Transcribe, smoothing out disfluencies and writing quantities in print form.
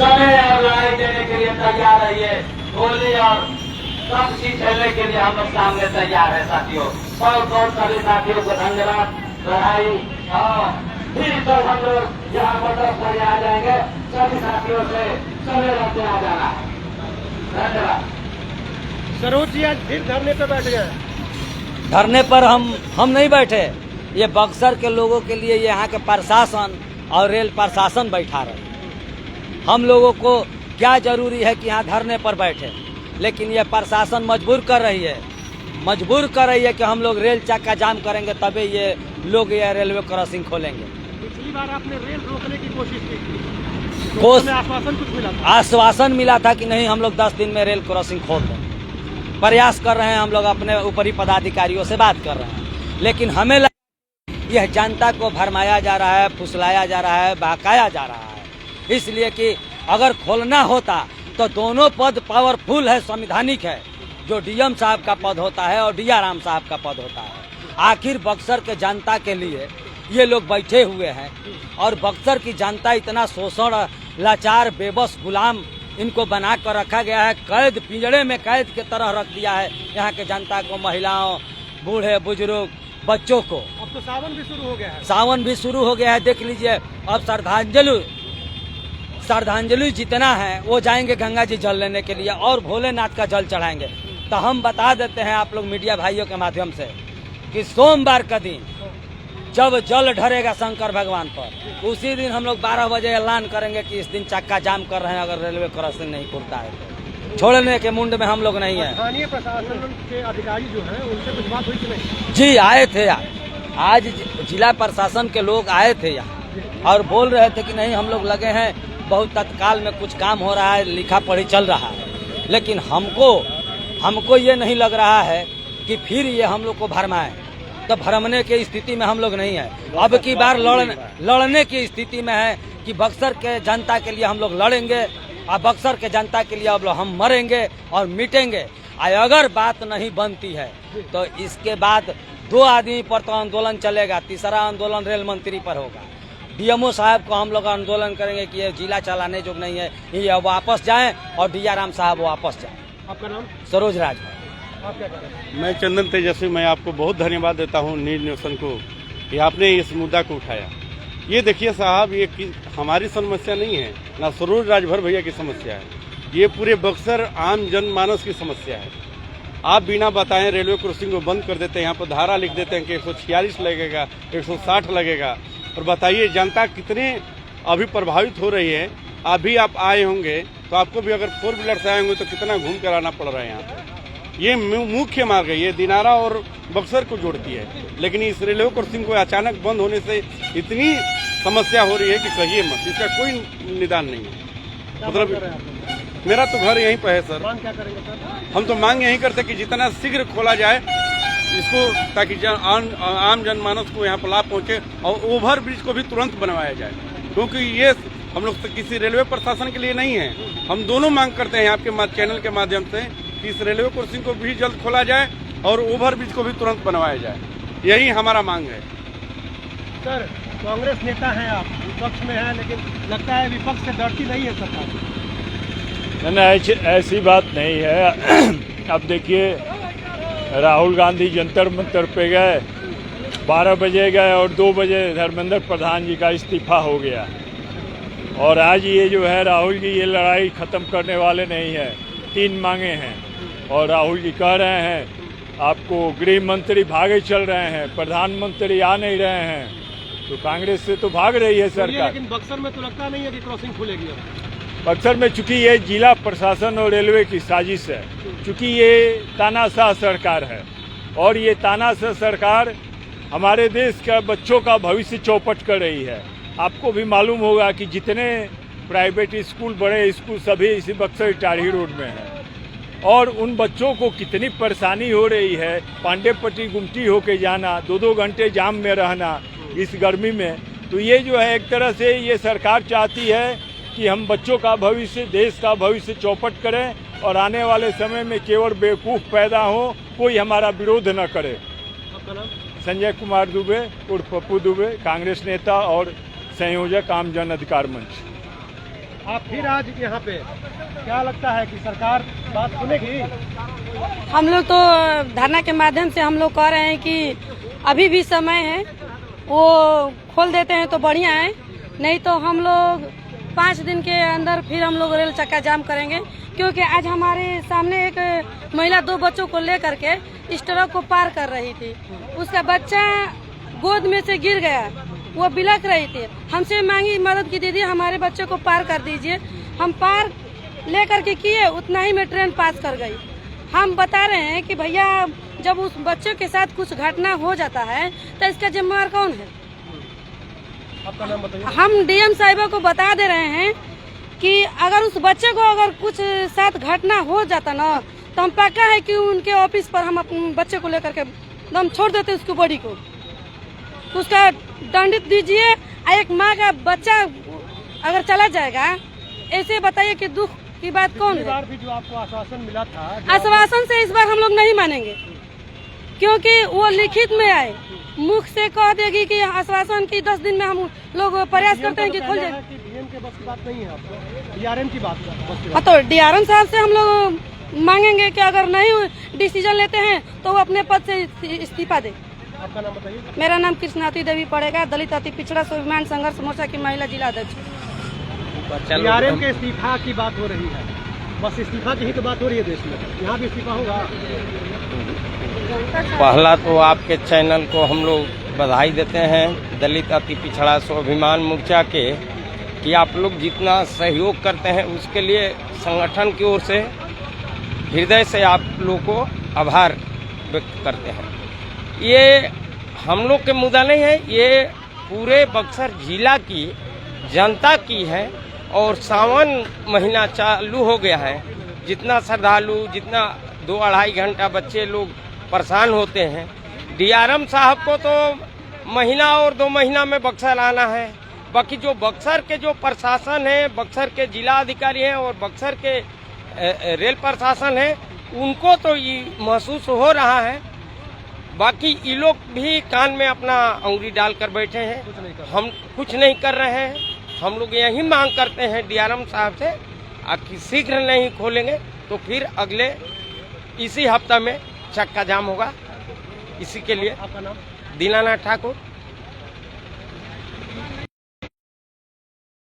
समय और लड़ाई देने के लिए तैयार रहिए। होली और सब चीज खेलने के लिए हम लोग सामने तैयार है साथियों। बहुत सभी साथियों को धन्यवाद बधाई। फिर तो हम लोग यहाँ मंडप पर आ जाएंगे। सभी साथियों से समय रहते आ जाना है। धन्यवाद। सरोज जी आज फिर धरने पर बैठ गए। धरने पर हम नहीं बैठे, ये बक्सर के लोगों के लिए यहाँ के प्रशासन और रेल प्रशासन बैठा रहे। हम लोगों को क्या जरूरी है कि यहाँ धरने पर बैठे, लेकिन ये प्रशासन मजबूर कर रही है कि हम लोग रेल चक्का जाम करेंगे तभी ये लोग ये रेलवे क्रॉसिंग खोलेंगे। पिछली बार आपने रेल रोकने की कोशिश की थी, आश्वासन कुछ मिला था? आश्वासन मिला था कि नहीं हम लोग 10 दिन में रेल क्रॉसिंग खोल दें। प्रयास कर रहे हैं, हम लोग अपने ऊपरी पदाधिकारियों से बात कर रहे हैं, लेकिन हमें यह जनता को भरमाया जा रहा है, फुसलाया जा रहा है, बहकाया जा रहा है। इसलिए कि अगर खोलना होता तो दोनों पद पावरफुल है, संवैधानिक है, जो डीएम साहब का पद होता है और डीआर राम साहब का पद होता है। आखिर बक्सर के जनता के लिए ये लोग बैठे हुए हैं और बक्सर की जनता इतना शोषण, लाचार, बेबस, गुलाम इनको बना कर रखा गया है। कैद, पिंजड़े में कैद के तरह रख दिया है यहाँ के जनता को, महिलाओं, बूढ़े बुजुर्ग, बच्चों को। अब तो सावन भी शुरू हो गया है। सावन भी शुरू हो गया है, देख लीजिए। अब श्रद्धांजलि जितना है वो जाएंगे गंगा जी जल लेने के लिए और भोलेनाथ का जल चढ़ाएंगे। तो हम बता देते हैं आप लोग मीडिया भाइयों के माध्यम से कि सोमवार का दिन जब जल ढरेगा शंकर भगवान पर, उसी दिन हम लोग 12 बजे ऐलान करेंगे कि इस दिन चक्का जाम कर रहे हैं। अगर रेलवे क्रॉसिंग नहीं खुलता है तो छोड़ने के मुंड में हम लोग नहीं है। स्थानीय प्रशासन के अधिकारी जो हैं उनसे कुछ बात हुई कि नहीं? जी आए थे आज जिला प्रशासन के लोग आए थे यहाँ और बोल रहे थे कि नहीं हम लोग लगे हैं, बहुत तत्काल में कुछ काम हो रहा है, लिखा पढ़ी चल रहा है। लेकिन हमको ये नहीं लग रहा है कि फिर ये हम लोग को भरमाए, तो भरमने की स्थिति में हम लोग नहीं है। अब की बार लड़ने की स्थिति में है कि बक्सर के जनता के लिए हम लोग लड़ेंगे और बक्सर के जनता के लिए अब हम मरेंगे और मिटेंगे। अगर बात नहीं बनती है तो इसके बाद 2 आदमी पर तो आंदोलन चलेगा, तीसरा आंदोलन रेल मंत्री पर होगा। डीएमओ साहब को हम लोग आंदोलन करेंगे कि ये जिला चलाने जो नहीं है, ये वापस जाएं और डीआर राम साहब वापस जाएं। आपका नाम? सरोज राज। आप क्या कर रहे हैं? मैं चंदन तेजस्वी, मैं आपको बहुत धन्यवाद देता हूँ न्यूज नेशन को कि आपने इस मुद्दा को उठाया। ये देखिए साहब, ये हमारी समस्या नहीं है, ना सरोज राजभर भैया की समस्या है, ये पूरे बक्सर आम जनमानस की समस्या है। आप बिना बताएं रेलवे क्रॉसिंग को बंद कर देते हैं, यहाँ पर धारा लिख देते हैं कि 146 लगेगा, 160 लगेगा। और बताइए जनता कितने अभी प्रभावित हो रही है। अभी आप आए होंगे तो आपको भी अगर 4 व्हीलर से आए होंगे तो कितना घूम कर आना पड़ रहा है यहाँ। ये मुख्य मार्ग है, ये दिनारा और बक्सर को जोड़ती है, लेकिन इस रेलवे क्रॉसिंग को अचानक बंद होने से इतनी समस्या हो रही है कि कहिए मत, इसका कोई निदान नहीं है। मतलब मेरा तो घर यहीं पर है सर। मांग क्या करेंगे सर? हम तो मांग यही करते कि जितना शीघ्र खोला जाए इसको, ताकि आम जनमानस को यहाँ पर लाभ पहुँचे और ओवर ब्रिज को भी तुरंत बनवाया जाए, क्योंकि ये हम लोग तो किसी रेलवे प्रशासन के लिए नहीं है। हम दोनों मांग करते हैं आपके चैनल के माध्यम से कि इस रेलवे क्रॉसिंग को भी जल्द खोला जाए और ओवर ब्रिज को भी तुरंत बनवाया जाए, यही हमारा मांग है। सर, कांग्रेस नेता हैं आप, विपक्ष में हैं, लेकिन लगता है विपक्ष से डरती नहीं है सरकार। नहीं, ऐसी बात नहीं है। अब देखिए, राहुल गांधी जंतर मंतर पे गए, 12 बजे गए और 2 बजे धर्मेंद्र प्रधान जी का इस्तीफा हो गया। और आज ये जो है राहुल जी ये लड़ाई ख़त्म करने वाले नहीं है। 3 मांगे हैं और राहुल जी कह रहे हैं आपको गृह मंत्री भागे चल रहे हैं, प्रधानमंत्री आ नहीं रहे हैं, तो कांग्रेस से तो भाग रही है सरकार। लेकिन बक्सर में तो लगता नहीं है कि क्रॉसिंग खुलेगी। बक्सर में चूंकि ये जिला प्रशासन और रेलवे की साजिश है, चूंकि ये तानाशाह सरकार है और ये तानाशाह सरकार हमारे देश का बच्चों का भविष्य चौपट कर रही है। आपको भी मालूम होगा कि जितने प्राइवेट स्कूल, बड़े स्कूल सभी इसी बक्सर इटारही रोड में हैं और उन बच्चों को कितनी परेशानी हो रही है। पांडेपट्टी गुमटी होके जाना, 2-2 घंटे जाम में रहना इस गर्मी में। तो ये जो है एक तरह से ये सरकार चाहती है कि हम बच्चों का भविष्य, देश का भविष्य चौपट करें और आने वाले समय में केवल बेवकूफ़ पैदा हो, कोई हमारा विरोध न करे। संजय कुमार दुबे उर्फ पप्पू दुबे, कांग्रेस नेता और संयोजक आम जन अधिकार मंच। आप फिर आज यहाँ पे, क्या लगता है कि सरकार बात सुनेगी? हम लोग तो धरना के माध्यम से हम लोग कह रहे हैं कि अभी भी समय है, वो खोल देते हैं तो बढ़िया है, नहीं तो हम लोग 5 दिन के अंदर फिर हम लोग रेल चक्का जाम करेंगे। क्योंकि आज हमारे सामने एक महिला 2 बच्चों को लेकर के इस ट्रक को पार कर रही थी, उसका बच्चा गोद में से गिर गया, वो बिलख रही थी, हमसे मांगी मदद की, दीदी हमारे बच्चे को पार कर दीजिए। हम पार लेकर के किए, उतना ही में ट्रेन पास कर गई। हम बता रहे हैं कि भैया जब उस बच्चे के साथ कुछ घटना हो जाता है तो इसका जिम्मेवार कौन है? आपका नाम बताइए। हम डीएम साहिबा को बता दे रहे हैं कि अगर उस बच्चे को अगर कुछ साथ घटना हो जाता ना, तो हम पक्का है कि उनके ऑफिस पर हम अपने बच्चे को लेकर के दम छोड़ देते उसकी बॉडी को, उसका दंडित दीजिए। एक माँ का बच्चा अगर चला जाएगा, ऐसे बताइए कि दुख की बात कौन है? बार भी जो आपको आश्वासन मिला था, आश्वासन से इस बार हम लोग नहीं मानेंगे, क्योंकि वो लिखित में आए, मुख से कह देगी कि आश्वासन की 10 दिन में हम लोग प्रयास करते हैं कि खुल जाए। डीएम के बस की बात नहीं है, आपको डीआरएम की बात है। हाँ, तो डीआरएम साहब से हम लोग मांगेंगे कि अगर नहीं डिसीजन लेते हैं तो वो अपने पद से इस्तीफा दे। आपका नाम बताइए। मेरा नाम कृष्णावती देवी पड़ेगा, दलित अति पिछड़ा स्वाभिमान संघर्ष मोर्चा की महिला जिला अध्यक्ष। डीआरएम के इस्तीफा की बात हो रही है, बस इस्तीफा की ही तो बात हो रही है देश में, यहाँ भी इस्तीफा होगा। पहला तो आपके चैनल को हम लोग बधाई देते हैं, दलित अति पिछड़ा स्वाभिमान मोर्चा के, कि आप लोग जितना सहयोग करते हैं उसके लिए संगठन की ओर से हृदय से आप लोग को आभार व्यक्त करते हैं। ये हम लोग के मुद्दा नहीं है, ये पूरे बक्सर जिला की जनता की है। और सावन महीना चालू हो गया है, जितना श्रद्धालु, जितना 2-2.5 घंटा बच्चे लोग परेशान होते हैं, डीआरएम साहब को तो महीना और 2 महीना में बक्सर आना है। बाकी जो बक्सर के जो प्रशासन है, बक्सर के जिला अधिकारी हैं और बक्सर के रेल प्रशासन है, उनको तो ये महसूस हो रहा है। बाकी ये लोग भी कान में अपना अंगुली डालकर बैठे हैं, हम कुछ नहीं कर रहे हैं। हम लोग यही मांग करते हैं डीआरएम साहब से कि शीघ्र नहीं खोलेंगे तो फिर अगले इसी हफ्ता में चक्का जाम होगा। इसी के लिए आपका नाम? दीनानाथ ठाकुर।